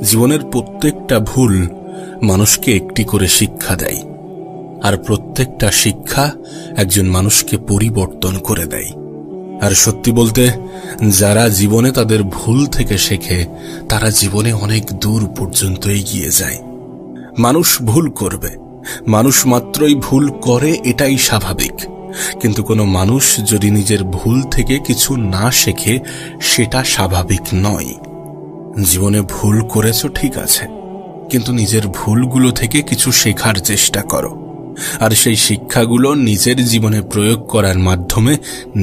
জীবনের প্রত্যেকটা ভুল মানুষকে একটি করে শিক্ষা দেয়, আর প্রত্যেকটা শিক্ষা একজন মানুষকে পরিবর্তন করে দেয়। আর সত্যি বলতে, যারা জীবনে তাদের ভুল থেকে শেখে তারা জীবনে অনেক দূর পর্যন্ত এগিয়ে যায়। মানুষ ভুল করবে, মানুষ মাত্রই ভুল করে, এটাই স্বাভাবিক। কিন্তু কোনো মানুষ যদি নিজের ভুল থেকে কিছু না শেখে, সেটা স্বাভাবিক নয়। জীবনে ভুল করেছো ঠিক আছে, কিন্তু নিজের ভুলগুলো থেকে কিছু শেখার চেষ্টা করো, আর সেই শিক্ষাগুলো নিজের জীবনে প্রয়োগ করার মাধ্যমে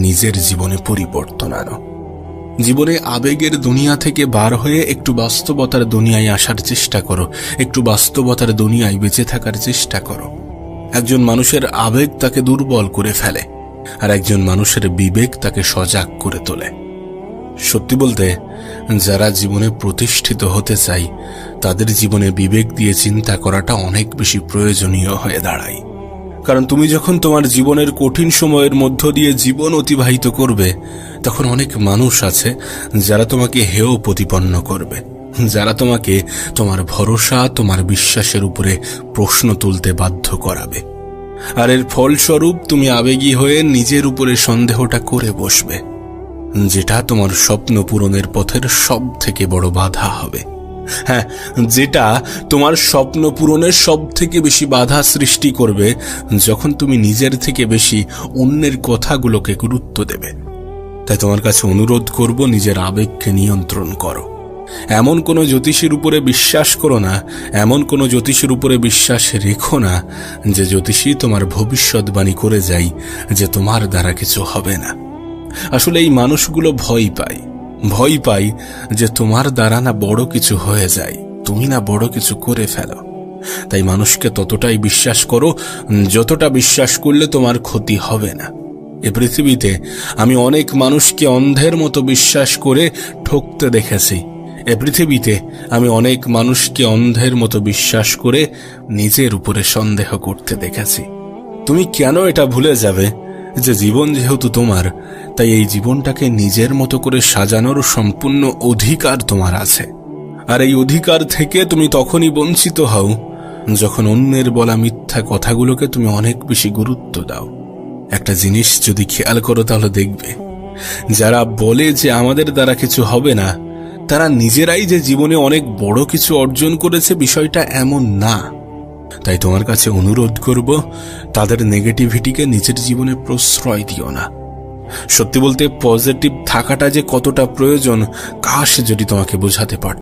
নিজের জীবনে পরিবর্তন আনো। জীবনে আবেগের দুনিয়া থেকে বার হয়ে একটু বাস্তবতার দুনিয়ায় আসার চেষ্টা করো, একটু বাস্তবতার দুনিয়ায় বেঁচে থাকার চেষ্টা করো। একজন মানুষের আবেগ তাকে দুর্বল করে ফেলে, আর একজন মানুষের বিবেক তাকে সজাগ করে তোলে। সত্যি বলতে, যারা জীবনে প্রতিষ্ঠিত হতে চায় তাদের জীবনে বিবেক দিয়ে চিন্তা করাটা অনেক বেশি প্রয়োজনীয় হয়ে দাঁড়ায়। কারণ তুমি যখন তোমার জীবনের কঠিন সময়ের মধ্য দিয়ে জীবন অতিবাহিত করবে, তখন অনেক মানুষ আছে যারা তোমাকে হেয় প্রতিপন্ন করবে, যারা তোমাকে তোমার ভরসা, তোমার বিশ্বাসের উপরে প্রশ্ন তুলতে বাধ্য করাবে। আর এর ফলস্বরূপ তুমি আবেগী হয়ে নিজের উপরে সন্দেহটা করে বসবে, যেটা তোমার স্বপ্ন পূরণের পথের সব থেকে বড় বাধা হবে। হ্যাঁ, যেটা তোমার স্বপ্ন পূরণের সব থেকে বেশি বাধা সৃষ্টি করবে যখন তুমি নিজের থেকে বেশি অন্যের কথাগুলোকে গুরুত্ব দেবে। তাই তোমার কাছে অনুরোধ করব, নিজের আবেগকে নিয়ন্ত্রণ করো। এমন কোনো জ্যোতিষীর উপরে বিশ্বাস করো না, এমন কোনো জ্যোতিষীর উপরে বিশ্বাস রেখো না যে জ্যোতিষী তোমার ভবিষ্যৎবাণী করে যায় যে তোমার দ্বারা কিছু হবে না। আসলে এই মানুষগুলো ভয় পায় যে তোমার দ্বারা না বড় কিছু হয়ে যায়, তুমি না বড় কিছু করে ফেলো। তাই মানুষকে ততটাই বিশ্বাস করো যতটা বিশ্বাস করলে তোমার ক্ষতি হবে না। এ পৃথিবীতে আমি অনেক মানুষকে অন্ধের মতো বিশ্বাস করে ঠকতে দেখেছি। এ পৃথিবীতে আমি অনেক মানুষকে অন্ধের মতো বিশ্বাস করে নিজের উপরে সন্দেহ করতে দেখেছি। তুমি কেন এটা ভুলে যাবে যে জীবন যেহেতু তোমার, তাই এই জীবনটাকে নিজের মতো করে সাজানোর সম্পূর্ণ অধিকার তোমার আছে। আর এই অধিকার থেকে তুমি তখনই বঞ্চিত হও যখন অন্যের বলা মিথ্যা কথাগুলোকে তুমি অনেক বেশি গুরুত্ব দাও। একটা জিনিস যদি খেয়াল করো তাহলে দেখবে, যারা বলে যে আমাদের দ্বারা কিছু হবে না, তারা নিজেরাই যে জীবনে অনেক বড় কিছু অর্জন করেছে বিষয়টা এমন না। তাই তোমার কাছে অনুরোধ করব, তাদের নেগেটিভিটিকে নিজের জীবনে প্রশ্রয় দিও না। সত্যি বলতে, পজিটিভ থাকাটা যে কতটা প্রয়োজন, কাশ যদি তোমাকে বোঝাতে পারত।